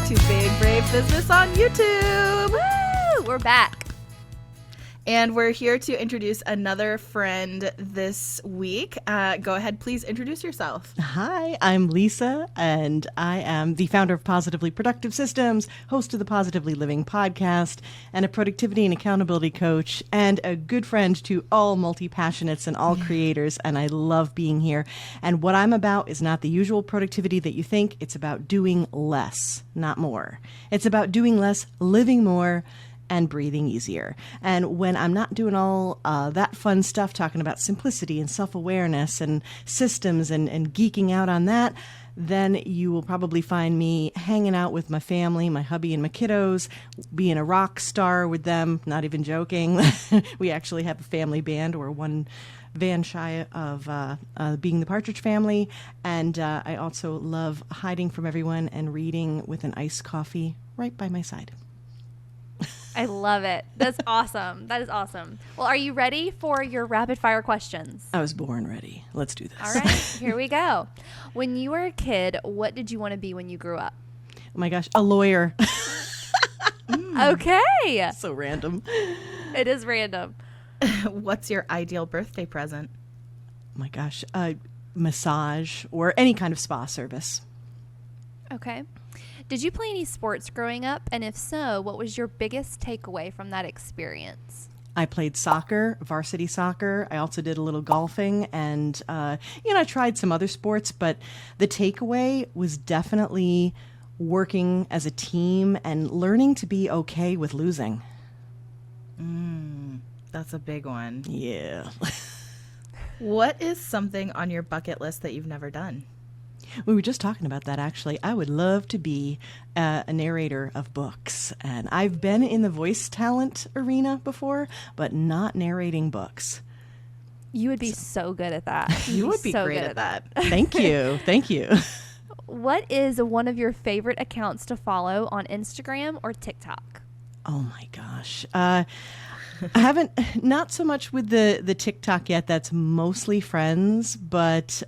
to Big Brave Business on YouTube. Woo! We're back. And we're here to introduce another friend this week. Go ahead, please introduce yourself. Hi, I'm Lisa, and I am the founder of Positively Productive Systems, host of the Positively Living podcast, and a productivity and accountability coach, and a good friend to all multi-passionates and all creators, and I love being here. And what I'm about is not the usual productivity that you think. It's about doing less, not more. It's about doing less, living more, and breathing easier. And when I'm not doing all that fun stuff, talking about simplicity and self-awareness and systems and geeking out on that, then you will probably find me hanging out with my family, my hubby and my kiddos, being a rock star with them, not even joking. We actually have a family band. We're one van shy of being the Partridge Family. And I also love hiding from everyone and reading with an iced coffee right by my side. I love it. That's awesome. That is awesome. Well, are you ready for your rapid fire questions? I was born ready. Let's do this. All right, here we go. When you were a kid, what did you want to be when you grew up? Oh my gosh, a lawyer. Okay. So random. It is random. What's your ideal birthday present? Oh my gosh, massage or any kind of spa service. Okay. Did you play any sports growing up? And if so, what was your biggest takeaway from that experience? I played soccer, varsity soccer. I also did a little golfing and, I tried some other sports, but the takeaway was definitely working as a team and learning to be okay with losing. That's a big one. Yeah. What is something on your bucket list that you've never done? We were just talking about that, actually. I would love to be a narrator of books. And I've been in the voice talent arena before, but not narrating books. You would be so good at that. You would be so great good at that. Thank you. Thank you. What is one of your favorite accounts to follow on Instagram or TikTok? Oh, my gosh. I haven't, not so much with the TikTok yet. That's mostly friends, but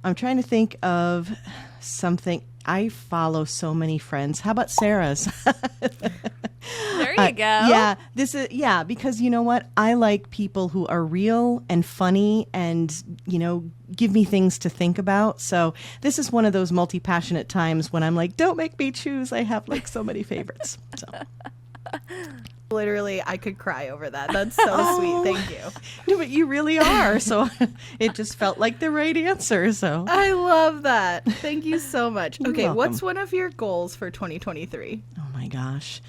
I'm trying to think of something. I follow so many friends. How about Sarah's? There you go. Yeah, because you know what? I like people who are real and funny and, give me things to think about. So this is one of those multi-passionate times when I'm like, don't make me choose. I have like so many favorites. So. Literally, I could cry over that. That's so sweet. Thank you. No, but you really are. So it just felt like the right answer. So I love that. Thank you so much. You're Okay, welcome. what's one of your goals for 2023? Oh my gosh.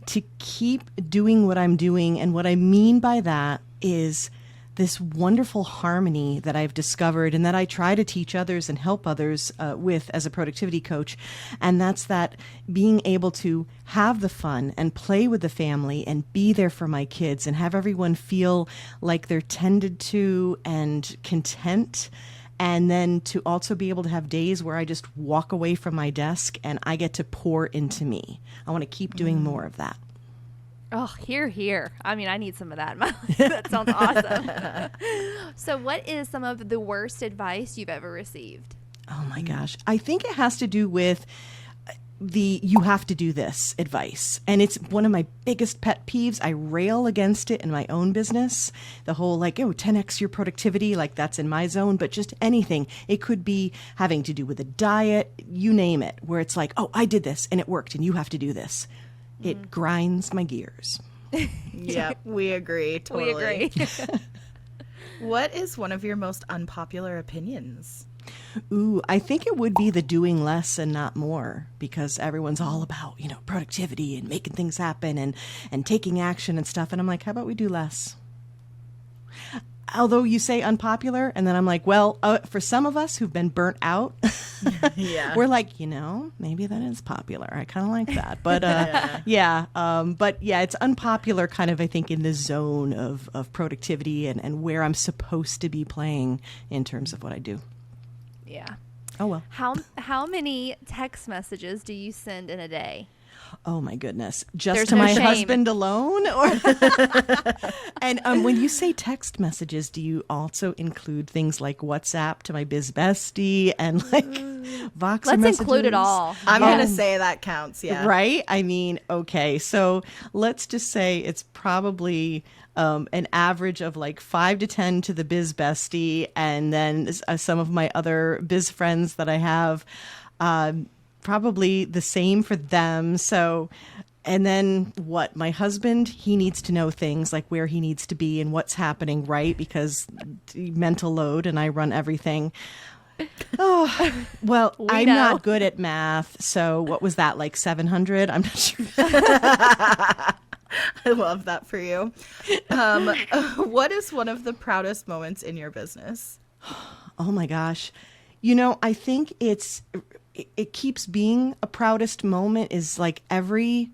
To keep doing what I'm doing. And what I mean by that is this wonderful harmony that I've discovered and that I try to teach others and help others with as a productivity coach. And that's that being able to have the fun and play with the family and be there for my kids and have everyone feel like they're tended to and content. And then to also be able to have days where I just walk away from my desk and I get to pour into me. I want to keep doing more of that. Oh, here. I mean, I need some of that in my life. That sounds awesome. So what is some of the worst advice you've ever received? Oh my gosh. I think it has to do with the you have to do this advice. And it's one of my biggest pet peeves. I rail against it in my own business. The whole 10x your productivity, like that's in my zone, but just anything. It could be having to do with a diet, you name it, where it's like, oh, I did this and it worked and you have to do this. It grinds my gears. Yeah, we agree. Totally. We agree. What is one of your most unpopular opinions? Ooh, I think it would be the doing less and not more, because everyone's all about, productivity and making things happen and taking action and stuff. And I'm like, how about we do less? Although you say unpopular, and then I'm like, well, for some of us who've been burnt out, Yeah. we're like, maybe that is popular. I kind of like that. But it's unpopular kind of, I think, in the zone of productivity and where I'm supposed to be playing in terms of what I do. Yeah. Oh, well. How many text messages do you send in a day? Oh my goodness. Just There's to no my shame. husband alone? And when you say text messages, do you also include things like WhatsApp to my biz bestie and like Voxer Let's messages. include it all. I'm going to say that counts. Yeah. Right? I mean, okay. So let's just say it's probably an average of like 5 to 10 to the biz bestie. And then some of my other biz friends that I have, probably the same for them. So, and then what? My husband, he needs to know things like where he needs to be and what's happening, right? Because mental load and I run everything. Oh, well, I'm know. not good at math. So what was that, like 700? I'm not sure. I love that for you. What is one of the proudest moments in your business? Oh my gosh. You know, I think it keeps being a proudest moment is like every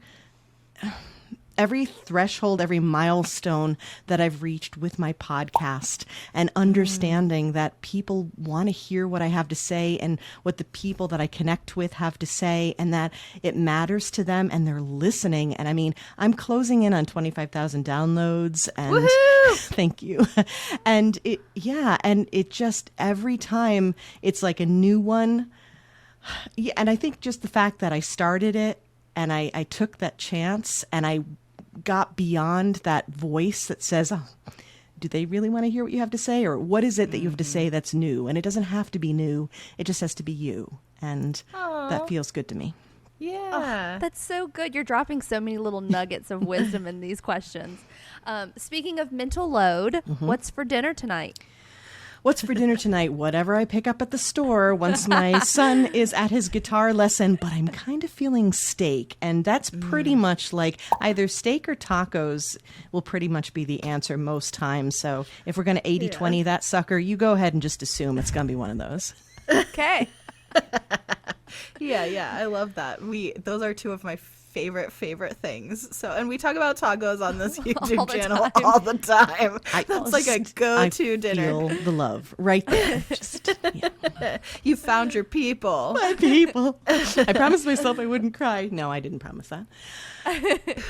threshold, every milestone that I've reached with my podcast and understanding that people want to hear what I have to say and what the people that I connect with have to say and that it matters to them and they're listening. And I mean, I'm closing in on 25,000 downloads and Woohoo! thank you. And it just every time it's like a new one. Yeah, and I think just the fact that I started it and I took that chance and I got beyond that voice that says, oh, do they really want to hear what you have to say? Or what is it that you have to say that's new? And it doesn't have to be new. It just has to be you. And that feels good to me. Yeah. That's so good. You're dropping so many little nuggets of wisdom in these questions. Speaking of mental load, what's for dinner tonight? What's for dinner tonight? Whatever I pick up at the store once my son is at his guitar lesson, but I'm kind of feeling steak. And that's pretty much like either steak or tacos will pretty much be the answer most times. So if we're going to 80-20 that sucker, you go ahead and just assume it's going to be one of those. Okay. Yeah, I love that. Those are two of my favorite things. So, and we talk about tacos on this YouTube channel all the time. That's like a go-to dinner. I feel the love right there. Just, yeah. You found your people. My people. I promised myself I wouldn't cry. No, I didn't promise that.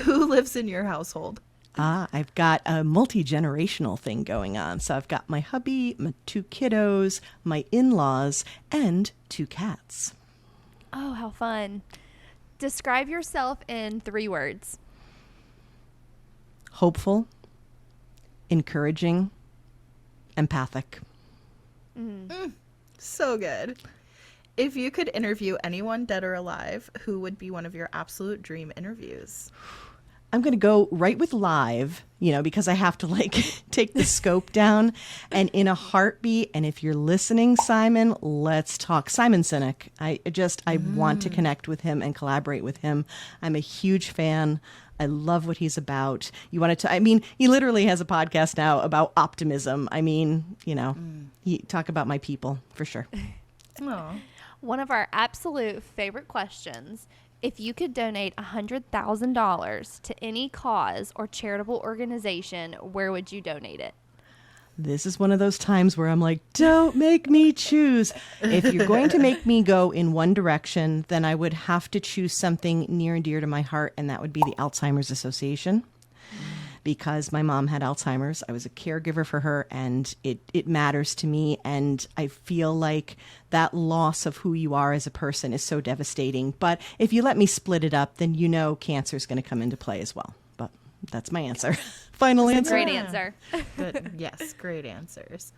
Who lives in your household? I've got a multi-generational thing going on. So I've got my hubby, my 2 kiddos, my in-laws, and 2 cats. Oh, how fun. Describe yourself in 3 words. Hopeful, encouraging, empathic. So good. If you could interview anyone dead or alive, who would be one of your absolute dream interviews? I'm going to go right with live, because I have to take the scope down and in a heartbeat. And if you're listening, Simon, let's talk. Simon Sinek. I want to connect with him and collaborate with him. I'm a huge fan. I love what he's about. He literally has a podcast now about optimism. He talk about my people for sure. Oh. One of our absolute favorite questions. If you could donate $100,000 to any cause or charitable organization, where would you donate it? This is one of those times where I'm like, don't make me choose. If you're going to make me go in one direction, then I would have to choose something near and dear to my heart, and that would be the Alzheimer's Association. Because my mom had Alzheimer's. I was a caregiver for her, and it matters to me. And I feel like that loss of who you are as a person is so devastating. But if you let me split it up, then cancer is going to come into play as well. But that's my answer. Final answer. Great answer. Good. Yes, great answers.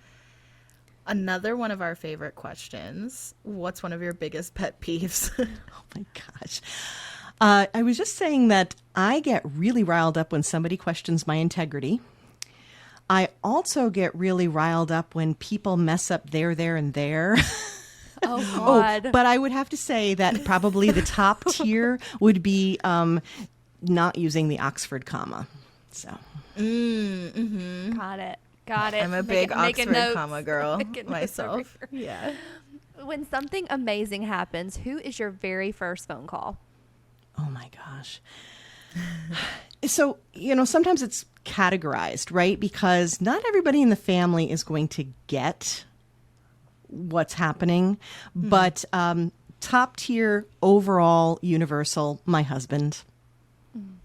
Another one of our favorite questions. What's one of your biggest pet peeves? Oh my gosh. I was just saying that I get really riled up when somebody questions my integrity. I also get really riled up when people mess up there, and there. Oh, God. But I would have to say that probably the top tier would be not using the Oxford comma. So. Got it. I'm a big Oxford comma girl myself. Yeah. When something amazing happens, who is your very first phone call? Oh my gosh. So, sometimes it's categorized, right? Because not everybody in the family is going to get what's happening. But top tier, overall, universal, my husband.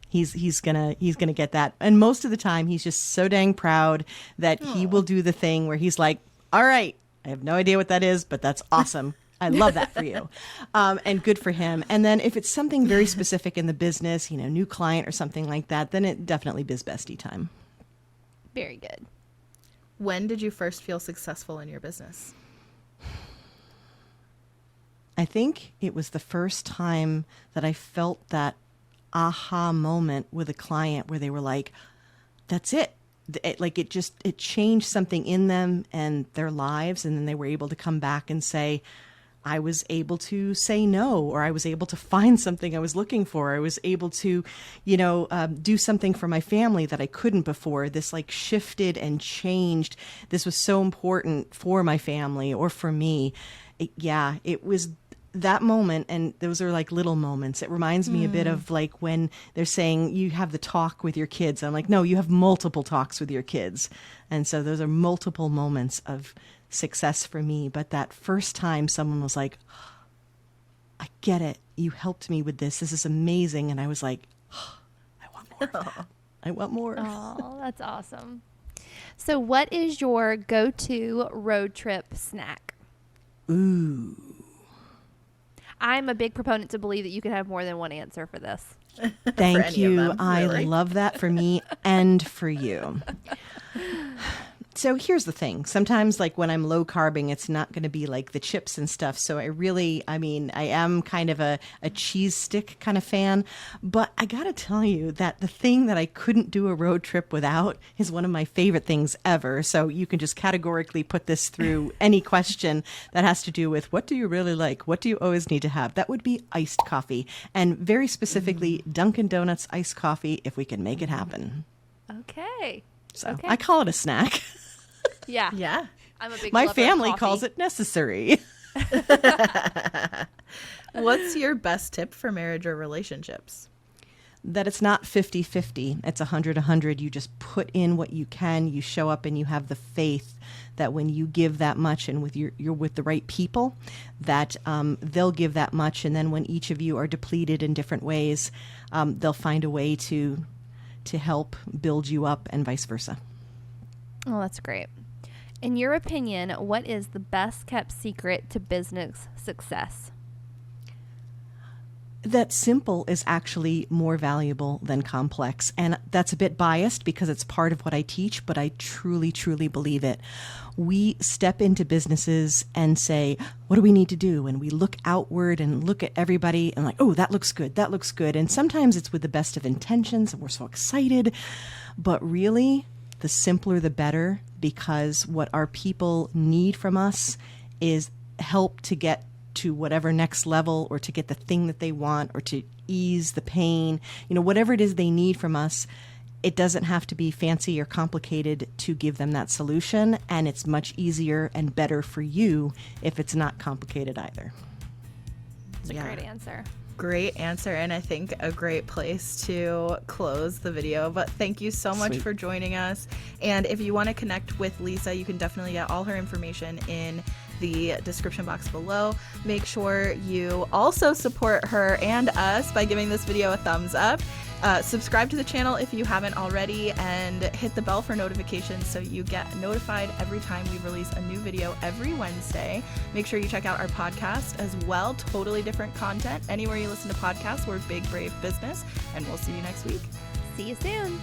He's gonna get that. And most of the time he's just so dang proud that he will do the thing where he's like, all right, I have no idea what that is, but that's awesome. I love that for you. And good for him. And then if it's something very specific in the business, new client or something like that, then it definitely biz bestie time. Very good. When did you first feel successful in your business? I think it was the first time that I felt that aha moment with a client where they were like, that's it. It changed something in them and their lives. And then they were able to come back and say, I was able to say no, or I was able to find something I was looking for. I was able to, do something for my family that I couldn't before. This shifted and changed. This was so important for my family or for me. It was that moment, and those are little moments. It reminds me a bit of when they're saying you have the talk with your kids. I'm like, no, you have multiple talks with your kids. And so those are multiple moments of success for me. But that first time someone was like, I get it. You helped me with this. This is amazing. And I was like, I want more of that. I want more. Oh, that's awesome. So what is your go-to road trip snack? Ooh. I'm a big proponent to believe that you can have more than one answer for this. Thank you. Them, really. I love that for me and for you. So here's the thing. Sometimes when I'm low carbing, it's not going to be the chips and stuff. So I am kind of a cheese stick kind of fan. But I got to tell you that the thing that I couldn't do a road trip without is one of my favorite things ever. So you can just categorically put this through any question that has to do with what do you really like? What do you always need to have? That would be iced coffee. And very specifically, Dunkin' Donuts iced coffee if we can make it happen. Okay. So okay. I call it a snack. Yeah. Yeah. I'm a big My lover of family coffee. calls it necessary. What's your best tip for marriage or relationships? That it's not 50-50. It's 100-100. You just put in what you can. You show up and you have the faith that when you give that much and you're with the right people, that they'll give that much. And then when each of you are depleted in different ways, they'll find a way to help build you up and vice versa. Oh, that's great. In your opinion, what is the best kept secret to business success? That simple is actually more valuable than complex. And that's a bit biased because it's part of what I teach, but I truly, truly believe it. We step into businesses and say, what do we need to do? And we look outward and look at everybody and oh, that looks good. That looks good. And sometimes it's with the best of intentions and we're so excited. But really, the simpler the better, because what our people need from us is help to get to whatever next level or to get the thing that they want or to ease the pain, whatever it is they need from us. It doesn't have to be fancy or complicated to give them that solution. And it's much easier and better for you if it's not complicated either. That's a great answer. Great answer, and I think a great place to close the video. But thank you so much for joining us. And if you want to connect with Lisa, you can definitely get all her information in the description box below. Make sure you also support her and us by giving this video a thumbs up. Subscribe to the channel if you haven't already, and hit the bell for notifications so you get notified every time we release a new video every Wednesday. Make sure you check out our podcast as well. Totally different content. Anywhere you listen to podcasts, we're Big Brave Business, and we'll see you next week. See you soon.